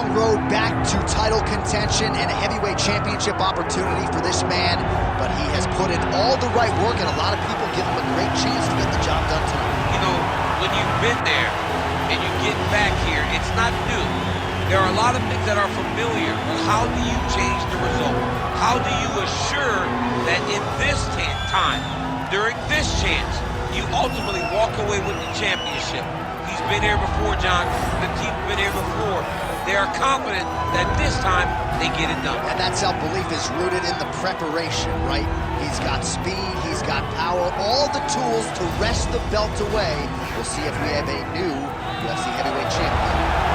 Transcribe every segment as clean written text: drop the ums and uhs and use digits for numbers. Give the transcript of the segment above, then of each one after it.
long road back to title contention and a heavyweight championship opportunity for this man, but he has put in all the right work, and a lot of people give him a great chance to get the job done tonight. You know, when you've been there and you get back here, it's not new. There are a lot of things that are familiar, but how do you change the result? How do you assure that in this time, during this chance, you ultimately walk away with the championship? He's been here before, John. The team's been here before. They are confident that this time they get it done. And that self-belief is rooted in the preparation, right? He's got speed, he's got power, all the tools to wrest the belt away. We'll see if we have a new UFC heavyweight champion.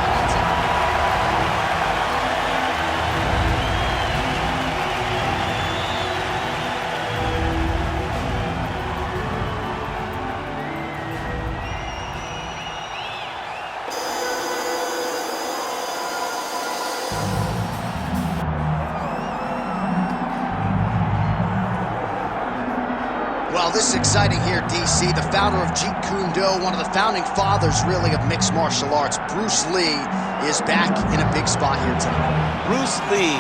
Well, this is exciting here, DC. The founder of Jeet Kune Do, one of the founding fathers, really, of mixed martial arts, Bruce Lee, is back in a big spot here tonight. Bruce Lee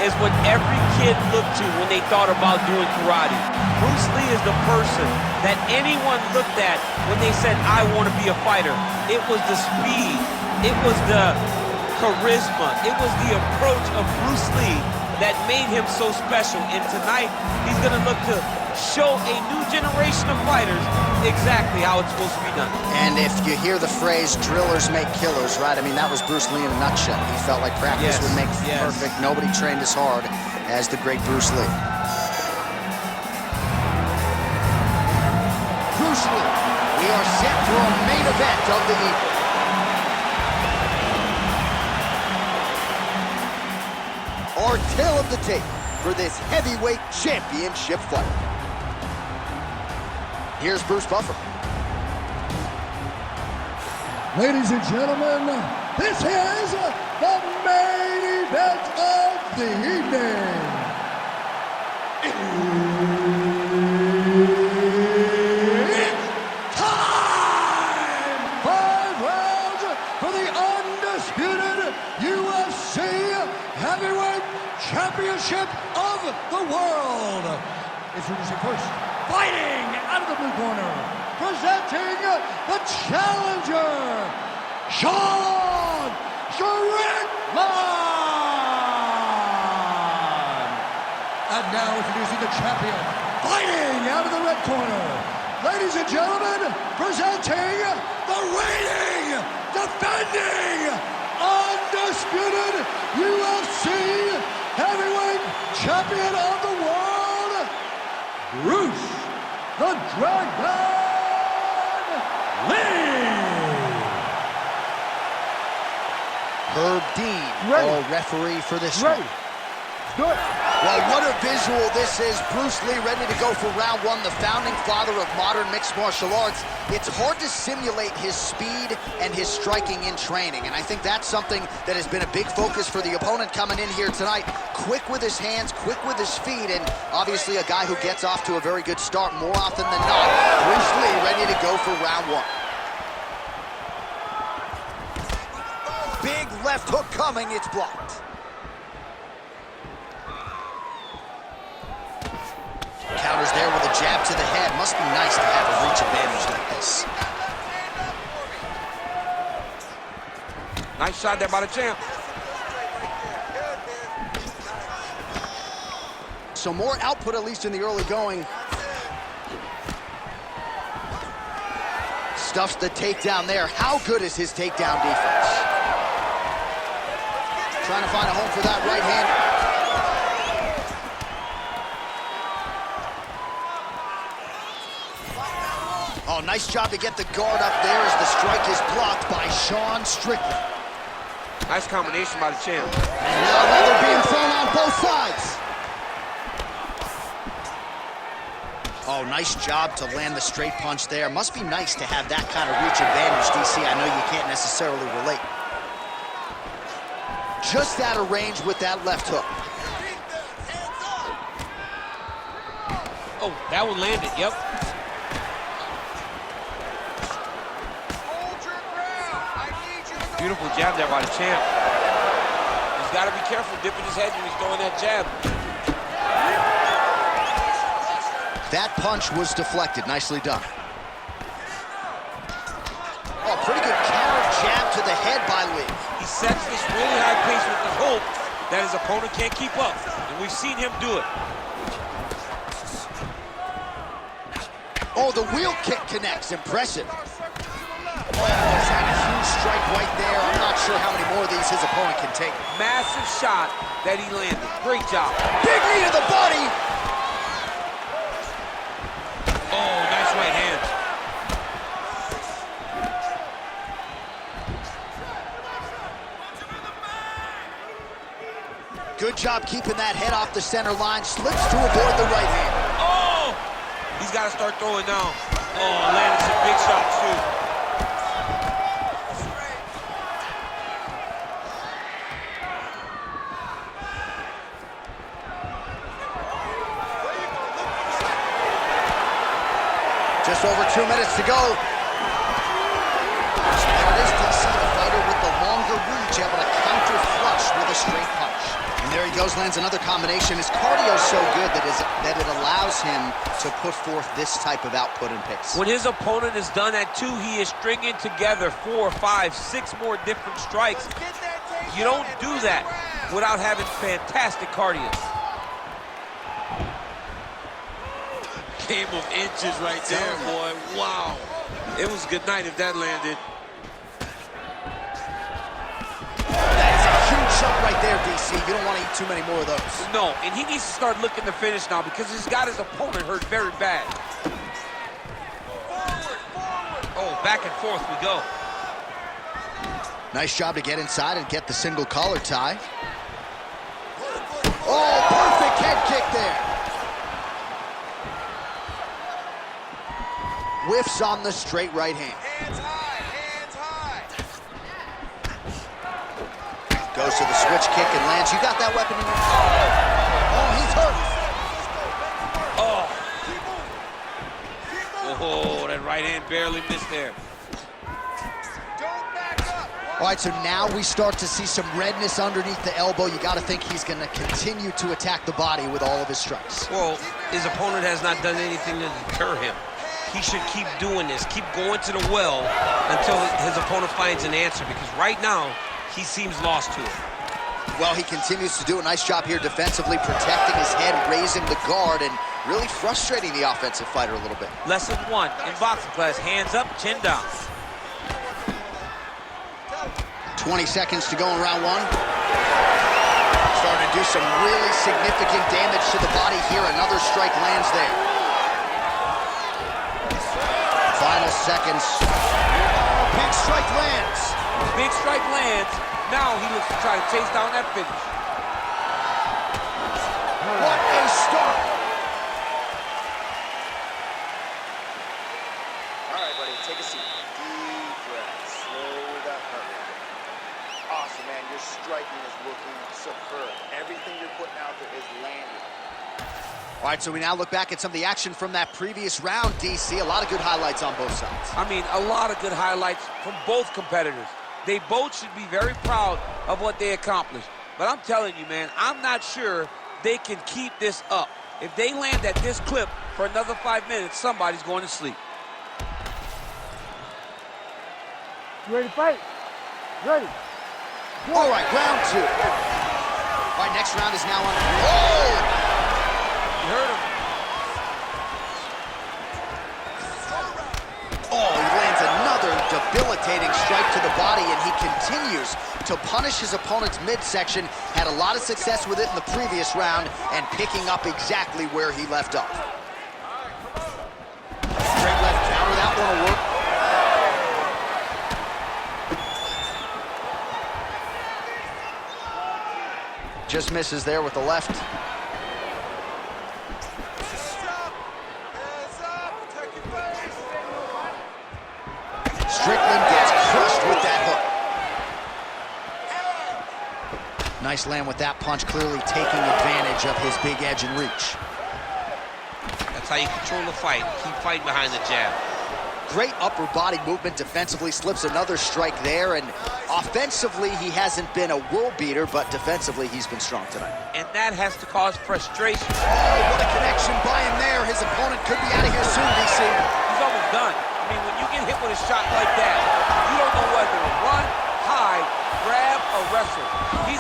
is what every kid looked to when they thought about doing karate. Bruce Lee is the person that anyone looked at when they said, I want to be a fighter. It was the speed, it was the charisma, it was the approach of Bruce Lee that made him so special. And tonight, he's going to look to show a new generation of fighters exactly how it's supposed to be done. And if you hear the phrase, drillers make killers, right? I mean, that was Bruce Lee in a nutshell. He felt like practice would make perfect. Nobody trained as hard as the great Bruce Lee. Bruce Lee, we are set for a main event of the evening. Our tale of the tape for this heavyweight championship fight. Here's Bruce Buffer. Ladies and gentlemen, this is the main event of the evening. It's time! 5 rounds for the undisputed UFC Heavyweight Championship of the world. Introducing first, fighting out of the blue corner, presenting the challenger, Strickland. And now introducing the champion, fighting out of the red corner. Ladies and gentlemen, presenting the reigning, defending, undisputed UFC Heavyweight Champion of the world, Bruce the Dragon Lee. Herb Dean, our referee for this one. Good. Well, what a visual this is. Bruce Lee ready to go for round one, the founding father of modern mixed martial arts. It's hard to simulate his speed and his striking in training, and I think that's something that has been a big focus for the opponent coming in here tonight. Quick with his hands, quick with his feet, and obviously a guy who gets off to a very good start more often than not. Bruce Lee ready to go for round one. Big left hook coming, it's blocked. Counters there with a jab to the head. Must be nice to have a reach advantage like this. Nice shot there by the champ. So more output, at least in the early going. Stuffs the takedown there. How good is his takedown defense? Trying to find a home for that right hand. Oh, nice job to get the guard up there as the strike is blocked by Strickland. Nice combination by the champ. And now leather being thrown on both sides. Oh, nice job to land the straight punch there. Must be nice to have that kind of reach advantage, DC. I know you can't necessarily relate. Just out of range with that left hook. Oh, that one landed, yep. Beautiful jab there by the champ. He's got to be careful dipping his head when he's throwing that jab. That punch was deflected. Nicely done. Oh, pretty good counter jab to the head by Lee. He sets this really high pace with the hope that his opponent can't keep up. And we've seen him do it. Oh, the wheel kick connects. Impressive. Oh, he's had a huge strike right there. I'm not sure how many more of these his opponent can take. Massive shot that he landed. Great job. Big knee to the body. Oh, nice right hand. Good job keeping that head off the center line. Slips to avoid the right hand. Oh! He's got to start throwing now. Oh, landed some big shots, too. Just over 2 minutes to go. There it is, DC, the fighter with the longer reach, able to counter flush with a straight punch. And there he goes, lands another combination. His cardio is so good that it allows him to put forth this type of output and pace. When his opponent is done at 2, he is stringing together 4, 5, 6 more different strikes. You don't do that without having fantastic cardio. Game of inches right there, boy. Wow. It was a good night if that landed. That is a huge shot right there, DC. You don't want to eat too many more of those. No, and he needs to start looking to finish now because he's got his opponent hurt very bad. Oh, back and forth we go. Nice job to get inside and get the single collar tie. Oh, perfect head kick there. Whiffs on the straight right hand. Hands high, hands high. Goes to the switch kick and lands. You got that weapon in your hand. Oh, he's hurt. Oh, that right hand barely missed there. Don't back up. All right, so now we start to see some redness underneath the elbow. You got to think he's going to continue to attack the body with all of his strikes. Well, his opponent has not done anything to deter him. He should keep doing this, keep going to the well until his opponent finds an answer, because right now, he seems lost to it. Well, he continues to do a nice job here defensively, protecting his head, raising the guard, and really frustrating the offensive fighter a little bit. Lesson 1 in boxing class, hands up, chin down. 20 seconds to go in round 1. Starting to do some really significant damage to the body here. Another strike lands there. Final seconds. Big strike lands. Big strike lands. Now he looks to try to chase down that finish. What a start. All right, buddy, take a seat. Deep breath. Slow that heart rate. Awesome, man. Your striking is looking superb. Everything you're putting out there is landing. All right, so we now look back at some of the action from that previous round, DC. A lot of good highlights on both sides. I mean, a lot of good highlights from both competitors. They both should be very proud of what they accomplished. But I'm telling you, man, I'm not sure they can keep this up. If they land at this clip for another 5 minutes, somebody's going to sleep. You ready to fight? Ready. All right, round 2. All right, next round is now on. Oh! You heard him. Oh, he lands another debilitating strike to the body, and he continues to punish his opponent's midsection. Had a lot of success with it in the previous round, and picking up exactly where he left off. Straight left counter, that one will work. Just misses there with the left. Strickland gets crushed with that hook. Nice land with that punch, clearly taking advantage of his big edge and reach. That's how you control the fight. Keep fighting behind the jab. Great upper body movement defensively, slips another strike there, and Offensively, he hasn't been a world beater, but defensively, he's been strong tonight. And that has to cause frustration. Oh, what a connection by him there. His opponent could be out of here soon, DC. He's almost done. I mean, when you get hit with a shot like that, you don't know whether to run, hide, grab, or wrestle. He's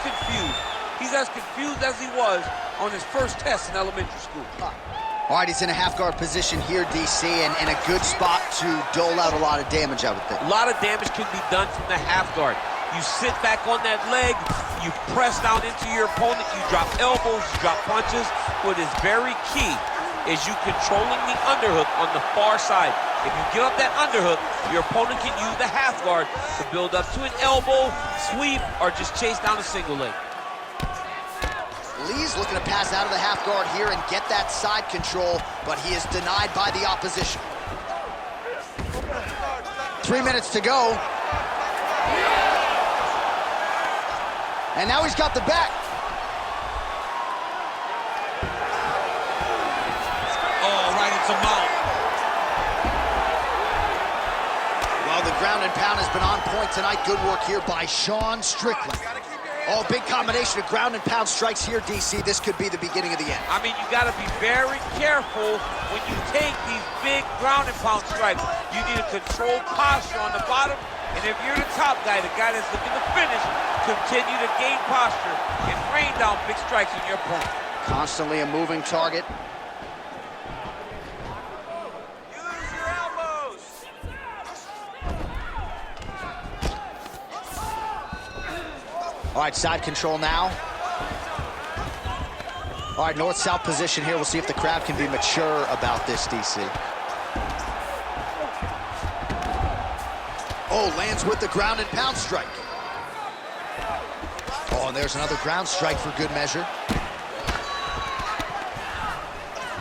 confused. He's as confused as he was on his first test in elementary school. All right, he's in a half-guard position here, DC, and in a good spot to dole out a lot of damage, I would think. A lot of damage can be done from the half guard. You sit back on that leg, you press down into your opponent, you drop elbows, you drop punches. What is very key is you controlling the underhook on the far side. If you give up that underhook, your opponent can use the half guard to build up to an elbow, sweep, or just chase down a single leg. Lee's looking to pass out of the half guard here and get that side control, but he is denied by the opposition. 3 minutes to go. And now he's got the back. Oh, right into mount. Well, the ground and pound has been on point tonight. Good work here by Strickland. Oh, big combination of ground and pound strikes here, DC. This could be the beginning of the end. I mean, you got to be very careful when you take these big ground and pound strikes. You need a controlled posture on the bottom, and if you're the top guy, the guy that's looking to finish, continue to gain posture and rain down big strikes on your opponent. Constantly a moving target. Use your elbows. All right, side control now. All right, north-south position here. We'll see if the crowd can be mature about this, DC. Oh, lands with the ground and pound strike. Oh, and there's another ground strike for good measure.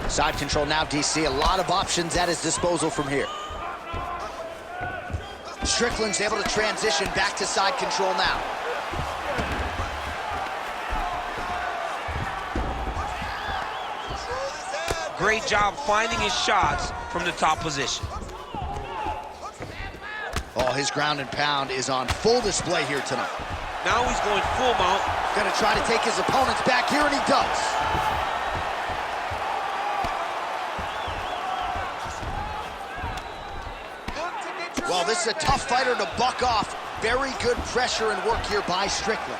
Side control now, DC. A lot of options at his disposal from here. Strickland's able to transition back to side control now. Great job finding his shots from the top position. Oh, his ground and pound is on full display here tonight. Now he's going full mount. Gonna try to take his opponents back here, and he does. Well, this is a tough fighter to buck off. Very good pressure and work here by Strickland.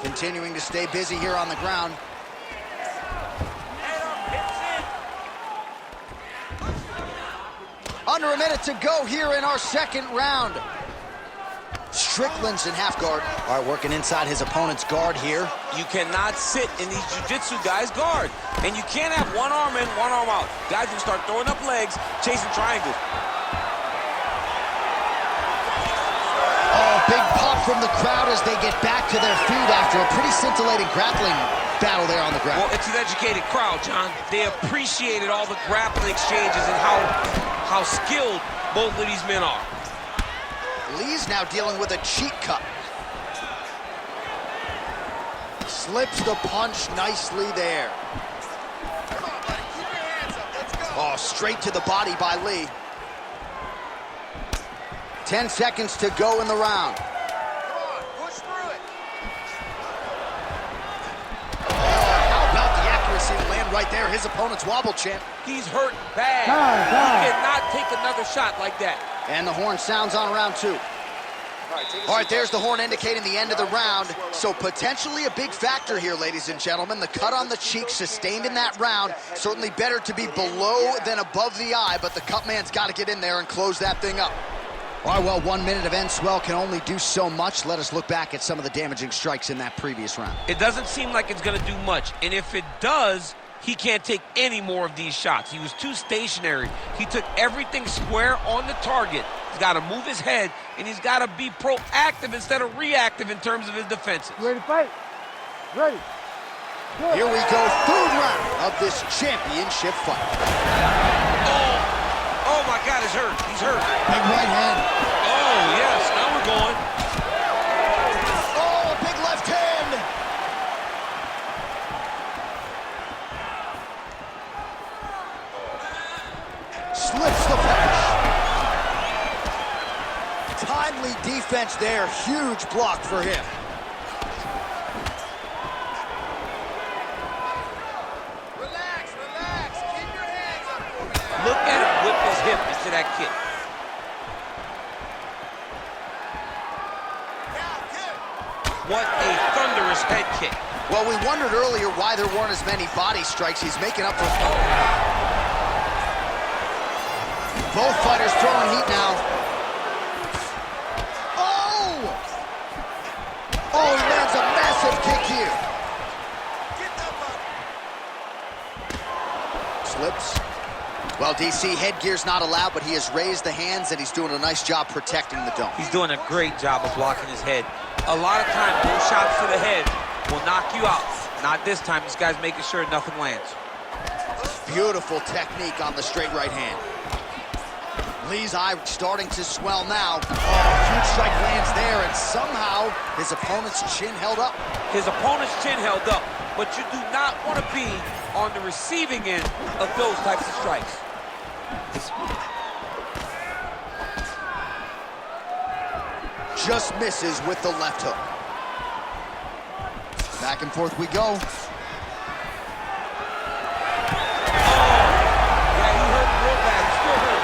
Continuing to stay busy here on the ground. Under a minute to go here in our second round. Strickland's in half guard. All right, working inside his opponent's guard here. You cannot sit in these jiu-jitsu guys' guard. And you can't have one arm in, one arm out. Guys will start throwing up legs, chasing triangles. Oh, big pop from the crowd as they get back to their feet after a pretty scintillating grappling battle there on the ground. Well, it's an educated crowd, John. They appreciated all the grappling exchanges and how skilled both of these men are. Lee's now dealing with a cheek cut. Slips the punch nicely there. Come on, buddy. Keep your hands up. Let's go. Oh, straight to the body by Lee. 10 seconds to go in the round. Come on, push through it. Oh, how about the accuracy to land right there? His opponent's wobble champ. He's hurt bad. He cannot take another shot like that. And the horn sounds on round two. All right, there's the horn indicating the end of the round. So potentially a big factor here, ladies and gentlemen. The cut on the cheek sustained in that round. Certainly better to be below than above the eye, but the cut man's got to get in there and close that thing up. All right, well, 1 minute of end swell can only do so much. Let us look back at some of the damaging strikes in that previous round. It doesn't seem like it's going to do much. And if it does, he can't take any more of these shots. He was too stationary. He took everything square on the target. He's got to move his head, and he's got to be proactive instead of reactive in terms of his defenses. Ready to fight? Ready. Good. Here we go, third round of this championship fight. Oh my God, he's hurt. He's hurt. Big right hand. Oh, yes, now we're going. Oh, a big left hand. Slips the punch. Timely defense there. Huge block for him. Relax, relax. Keep your hands up for me now. Look at him whip his hip into that kick. What a thunderous head kick. Well, we wondered earlier why there weren't as many body strikes. He's making up for... Both fighters throwing heat now. Oh! Oh, he lands a massive kick here. Slips. Well, DC, headgear's not allowed, but he has raised the hands, and he's doing a nice job protecting the dome. He's doing a great job of blocking his head. A lot of times, those shots to the head will knock you out. Not this time. This guy's making sure nothing lands. Beautiful technique on the straight right hand. Lee's eye starting to swell now. Oh, huge strike lands there, and somehow his opponent's chin held up. His opponent's chin held up, but you do not want to be on the receiving end of those types of strikes. Just misses with the left hook. Back and forth we go. Yeah, he hurt real bad. Still hurt.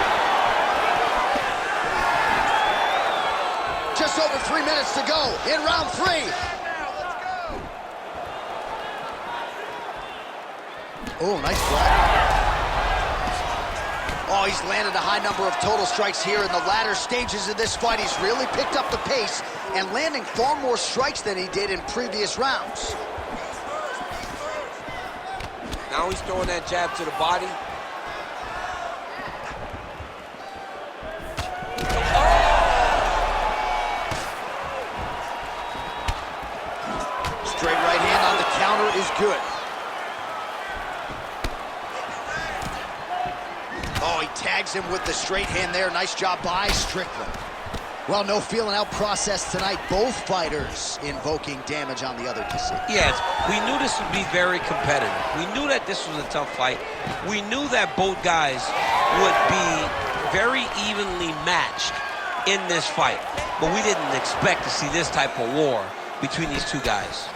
Just over 3 minutes to go in round 3. Oh, nice flag. Oh, he's landed a high number of total strikes here in the latter stages of this fight. He's really picked up the pace and landing far more strikes than he did in previous rounds. Now he's throwing that jab to the body. Straight right hand on the counter is good. Oh, he tags him with the straight hand there. Nice job by Strickland. Well, no feeling out process tonight. Both fighters invoking damage on the other DC. Yes, we knew this would be very competitive. We knew that this was a tough fight. We knew that both guys would be very evenly matched in this fight. But we didn't expect to see this type of war between these two guys.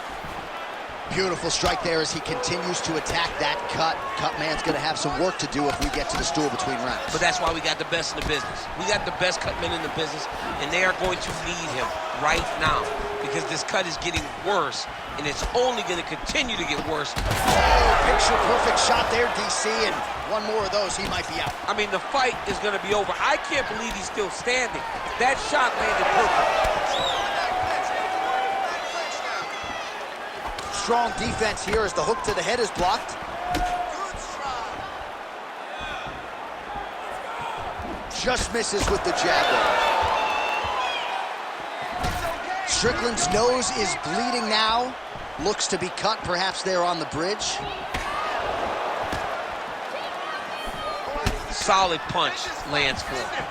Beautiful strike there as he continues to attack that cut. Cut man's going to have some work to do if we get to the stool between rounds. But that's why we got the best in the business. We got the best cut men in the business, and they are going to need him right now because this cut is getting worse, and it's only going to continue to get worse. Oh, picture-perfect shot there, DC, and one more of those, he might be out. I mean, the fight is going to be over. I can't believe he's still standing. That shot landed perfect. Strong defense here as the hook to the head is blocked. Just misses with the jab there. Strickland's nose is bleeding now. Looks to be cut, perhaps there on the bridge. Solid punch lands for him.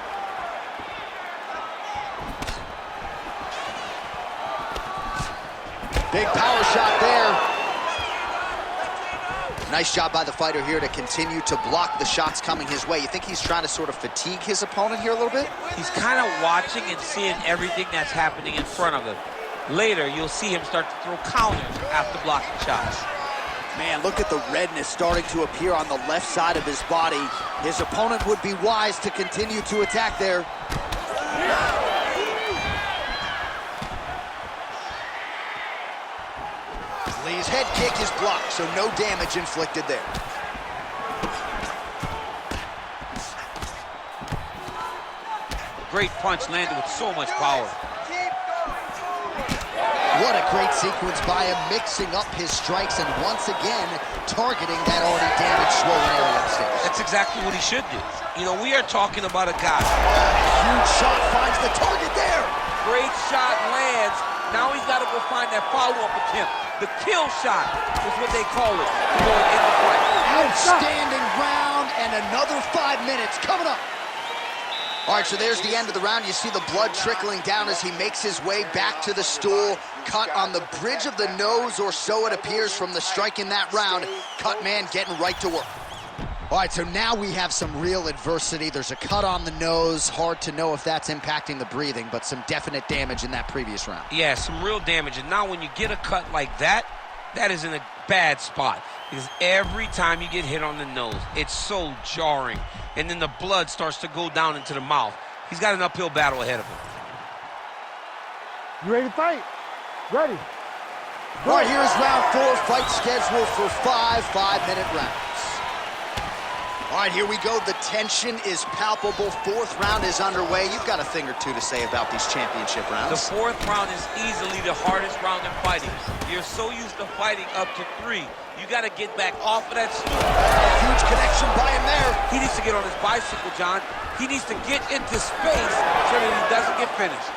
Big power shot there. Nice job by the fighter here to continue to block the shots coming his way. You think he's trying to sort of fatigue his opponent here a little bit? He's kind of watching and seeing everything that's happening in front of him. Later, you'll see him start to throw counters after blocking shots. Man, look at the redness starting to appear on the left side of his body. His opponent would be wise to continue to attack there. Lee's head kick is blocked, so no damage inflicted there. Great punch landed with so much power. What a great sequence by him, mixing up his strikes and once again targeting that already damaged, swollen area upstairs. That's exactly what he should do. You know, we are talking about a guy. Huge shot finds the target there. Great shot lands. Now he's got to go find that follow-up attempt. The kill shot is what they call it going in the fight. Outstanding round and another 5 minutes coming up. All right, so there's the end of the round. You see the blood trickling down as he makes his way back to the stool. Cut on the bridge of the nose, or so it appears from the strike in that round. Cut man getting right to work. All right, so now we have some real adversity. There's a cut on the nose. Hard to know if that's impacting the breathing, but some definite damage in that previous round. Yeah, some real damage. And now when you get a cut like that, that is in a bad spot. Because every time you get hit on the nose, it's so jarring. And then the blood starts to go down into the mouth. He's got an uphill battle ahead of him. You ready to fight? Ready. All right, here's round 4. Fight scheduled for 5 5-minute rounds. All right, here we go. The tension is palpable. 4th round is underway. You've got a thing or two to say about these championship rounds. The 4th round is easily the hardest round in fighting. You're so used to fighting up to 3. You got to get back off of that stool. Huge connection by him there. He needs to get on his bicycle, John. He needs to get into space so that he doesn't get finished.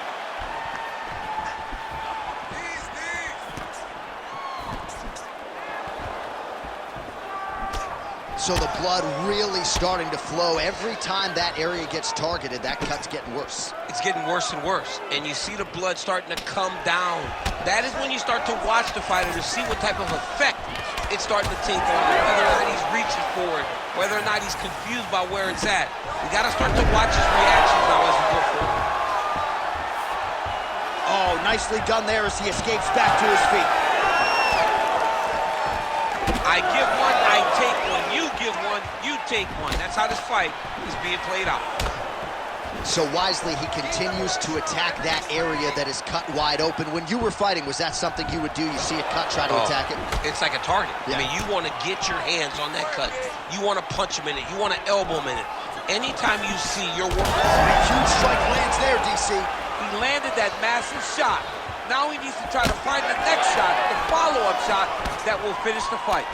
So the blood really starting to flow. Every time that area gets targeted, that cut's getting worse. It's getting worse and worse. And you see the blood starting to come down. That is when you start to watch the fighter to see what type of effect it's starting to take on him. Whether or not he's reaching for it, whether or not he's confused by where it's at. We got to start to watch his reactions now as we go forward. Oh, nicely done there as he escapes back to his feet. I give one, I take one. You give one, you take one. That's how this fight is being played out. So wisely, he continues to attack that area that is cut wide open. When you were fighting, was that something you would do? You see a cut, try to attack it? It's like a target. Yeah. I mean, you want to get your hands on that cut. You want to punch him in it. You want to elbow him in it. Anytime you see your work. Huge strike lands there, DC. He landed that massive shot. Now he needs to try to find the next shot, the follow-up shot that will finish the fight.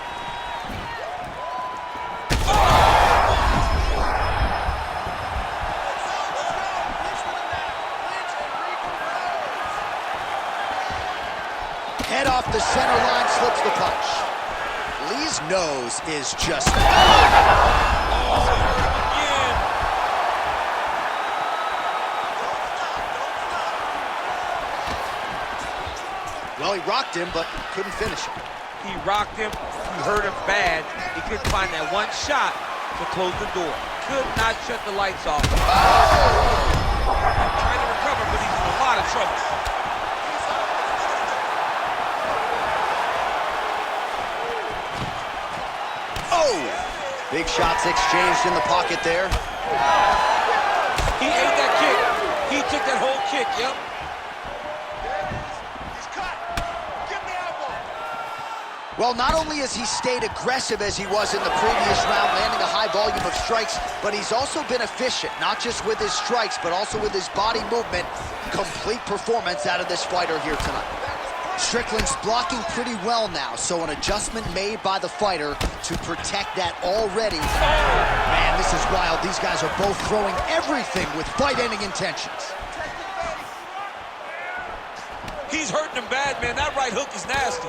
Head off the center line, slips the punch. Lee's nose is just... Well, he rocked him, but couldn't finish him. He rocked him, he hurt him bad. He couldn't find that one shot to close the door. Could not shut the lights off. Trying to recover, but he's in a lot of trouble. Oh! Big shots exchanged in the pocket there. He ate that kick. He took that whole kick, yep. Well, not only has he stayed aggressive as he was in the previous round, landing a high volume of strikes, but he's also been efficient, not just with his strikes, but also with his body movement. Complete performance out of this fighter here tonight. Strickland's blocking pretty well now, so an adjustment made by the fighter to protect that already. Man, this is wild. These guys are both throwing everything with fight-ending intentions. He's hurting him bad, man. That right hook is nasty.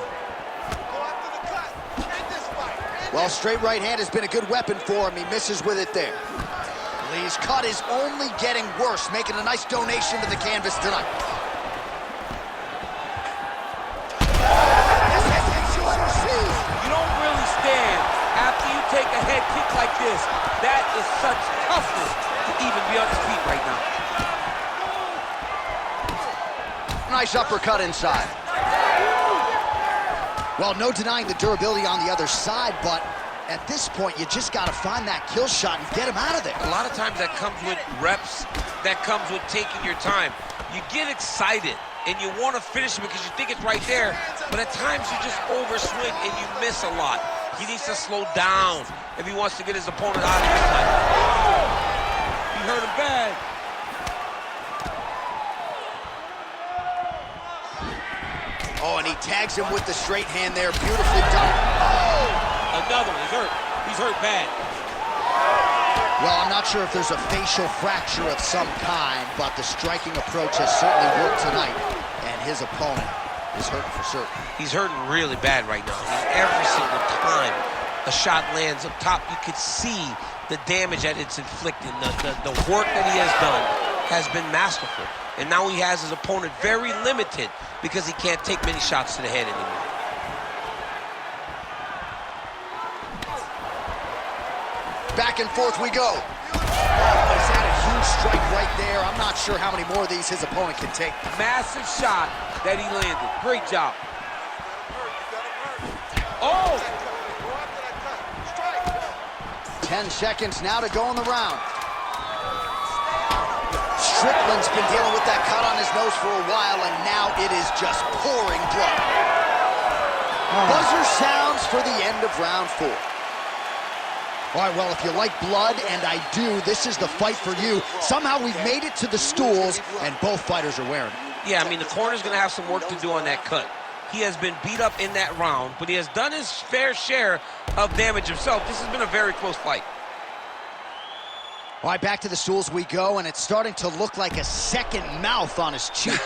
Well, straight right hand has been a good weapon for him. He misses with it there. Lee's cut is only getting worse, making a nice donation to the canvas tonight. You don't really stand after you take a head kick like this. That is such toughness to even be on his feet right now. Nice uppercut inside. Well, no denying the durability on the other side, but at this point, you just got to find that kill shot and get him out of there. A lot of times that comes with reps, that comes with taking your time. You get excited, and you want to finish it because you think it's right there, but at times you just overswing and you miss a lot. He needs to slow down if he wants to get his opponent out of this fight. He hurt him bad. Oh, and he tags him with the straight hand there. Beautifully done. Oh! Another one. He's hurt. He's hurt bad. Well, I'm not sure if there's a facial fracture of some kind, but the striking approach has certainly worked tonight, and his opponent is hurting for certain. He's hurting really bad right now. I mean, every single time a shot lands up top, you could see the damage that it's inflicting. The work that he has done has been masterful. And now he has his opponent very limited because he can't take many shots to the head anymore. Back and forth we go. Oh, is that a huge strike right there? I'm not sure how many more of these his opponent can take. Massive shot that he landed. Great job. Oh! 10 seconds now to go in the round. Strickland's been dealing with that cut on his nose for a while, and now it is just pouring blood. Buzzer sounds for the end of round 4. All right, well, if you like blood, and I do, this is the fight for you. Somehow we've made it to the stools, and both fighters are wearing it. Yeah, I mean, the corner's going to have some work to do on that cut. He has been beat up in that round, but he has done his fair share of damage himself. This has been a very close fight. All right, back to the stools we go, and it's starting to look like a second mouth on his cheek.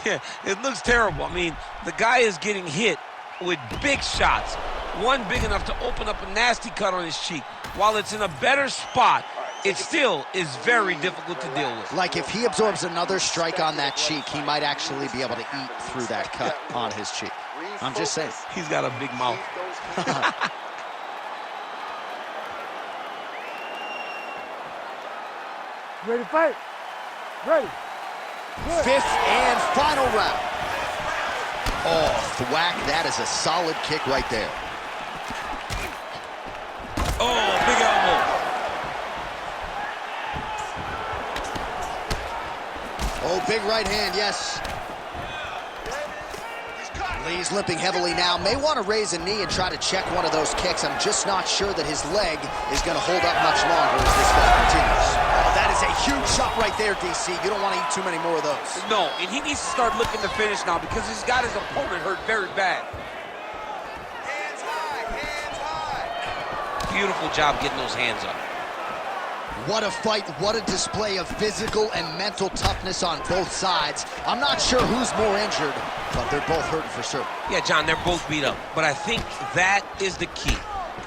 Yeah, it looks terrible. I mean, the guy is getting hit with big shots. One big enough to open up a nasty cut on his cheek. While it's in a better spot, it still is very difficult to deal with. Like if he absorbs another strike on that cheek, he might actually be able to eat through that cut on his cheek. I'm just saying. He's got a big mouth. Ready to fight? Ready. Good. 5th and final round. Oh, thwack, that is a solid kick right there. Oh, big elbow. Oh, big right hand, yes. Lee's limping heavily now. May want to raise a knee and try to check one of those kicks. I'm just not sure that his leg is going to hold up much longer as this fight continues. Oh, that is a huge shot right there, DC. You don't want to eat too many more of those. No, and he needs to start looking to finish now because he's got his opponent hurt very bad. Hands high, hands high. Beautiful job getting those hands up. What a fight, what a display of physical and mental toughness on both sides. I'm not sure who's more injured, but they're both hurting for certain. Yeah, John, they're both beat up. But I think that is the key.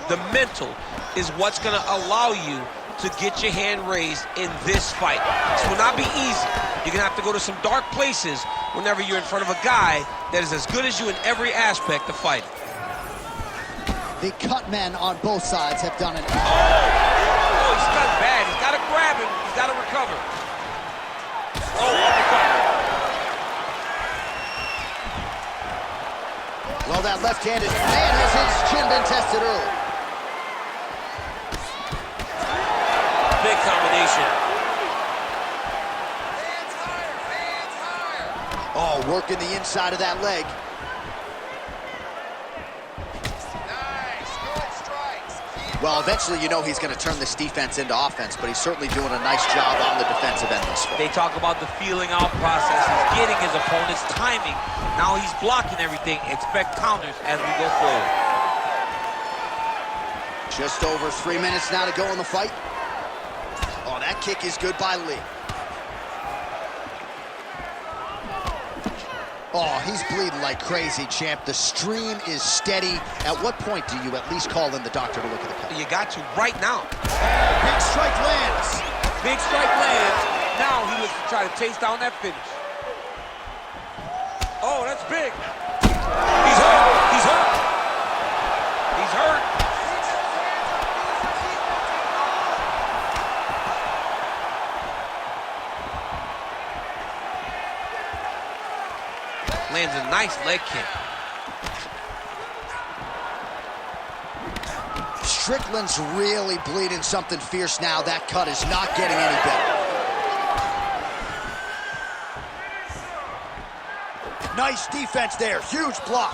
The mental is what's going to allow you to get your hand raised in this fight. This will not be easy. You're going to have to go to some dark places whenever you're in front of a guy that is as good as you in every aspect of fighting. The cut men on both sides have done it. Oh, he's got bad. He's got to grab him. He's got to recover. Oh, uppercut. Well, that left-handed man has his chin been tested early. Big combination. Hands higher, hands higher. Oh, working the inside of that leg. Nice, good strikes. Well, eventually you know he's going to turn this defense into offense, but he's certainly doing a nice job on the defensive end this fight. They talk about the feeling out process. He's getting his opponent's timing. Now he's blocking everything. Expect counters as we go forward. Just over 3 minutes now to go in the fight. Oh, that kick is good by Lee. Oh, he's bleeding like crazy, champ. The stream is steady. At what point do you at least call in the doctor to look at the cut? You got to right now. Big strike lands. Big strike lands. Now he looks to try to chase down that finish. Oh, that's big. He's hurt. He's hurt. He's hurt. Lands a nice leg kick. Strickland's really bleeding something fierce now. That cut is not getting any better. Nice defense there. Huge block.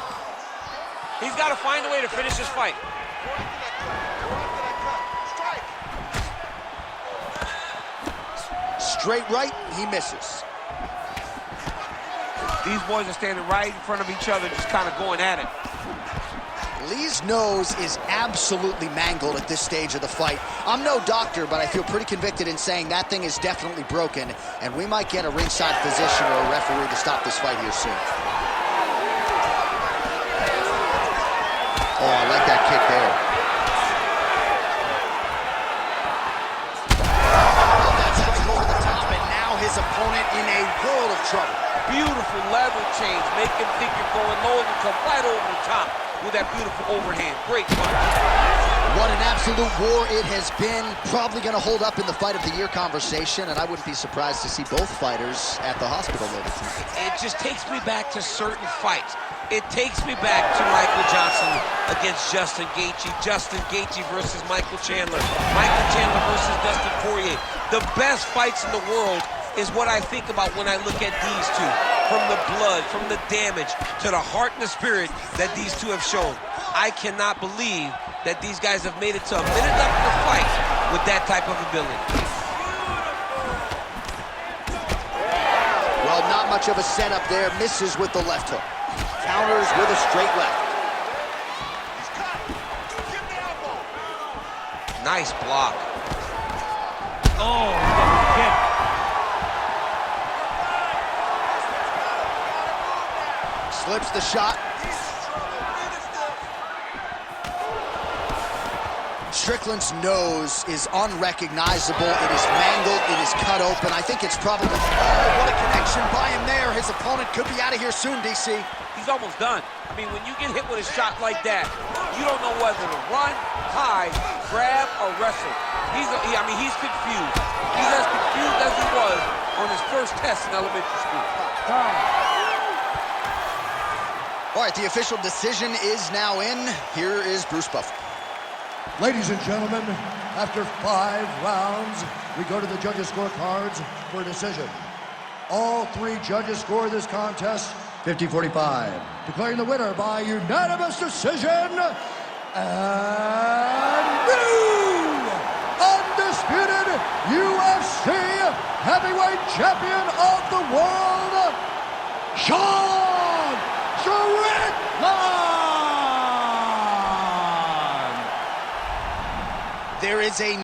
He's got to find a way to finish this fight. Straight right, he misses. These boys are standing right in front of each other, just kind of going at it. Lee's nose is absolutely mangled at this stage of the fight. I'm no doctor, but I feel pretty convicted in saying that thing is definitely broken, and we might get a ringside physician or a referee to stop this fight here soon. Oh, I like that kick there. Oh, that's over the top, and now his opponent in a world of trouble. Beautiful level change. Make him think you're going low and you come right over the top with that beautiful overhand. Great punch. What an absolute war it has been. Probably going to hold up in the fight of the year conversation, and I wouldn't be surprised to see both fighters at the hospital later tonight. It just takes me back to certain fights. It takes me back to Michael Johnson against Justin Gaethje. Justin Gaethje versus Michael Chandler. Michael Chandler versus Dustin Poirier. The best fights in the world is what I think about when I look at these two. From the blood, from the damage, to the heart and the spirit that these two have shown. I cannot believe that these guys have made it to a minute left in the fight with that type of ability. Well, not much of a setup there. Misses with the left hook. Counters with a straight left. Nice block. Oh, kick. Slips the shot. Strickland's nose is unrecognizable. It is mangled. It is cut open. I think it's probably... Oh, what a connection by him there. His opponent could be out of here soon, DC. He's almost done. I mean, when you get hit with a shot like that, you don't know whether to run, hide, grab, or wrestle. He's confused. He's as confused as he was on his first test in elementary school. All right, the official decision is now in. Here is Bruce Buffer. Ladies and gentlemen, after 5 rounds, we go to the judges' scorecards for a decision. All 3 judges score this contest 50-45. Declaring the winner by unanimous decision, and new undisputed UFC heavyweight champion of the world, Strickland! There is a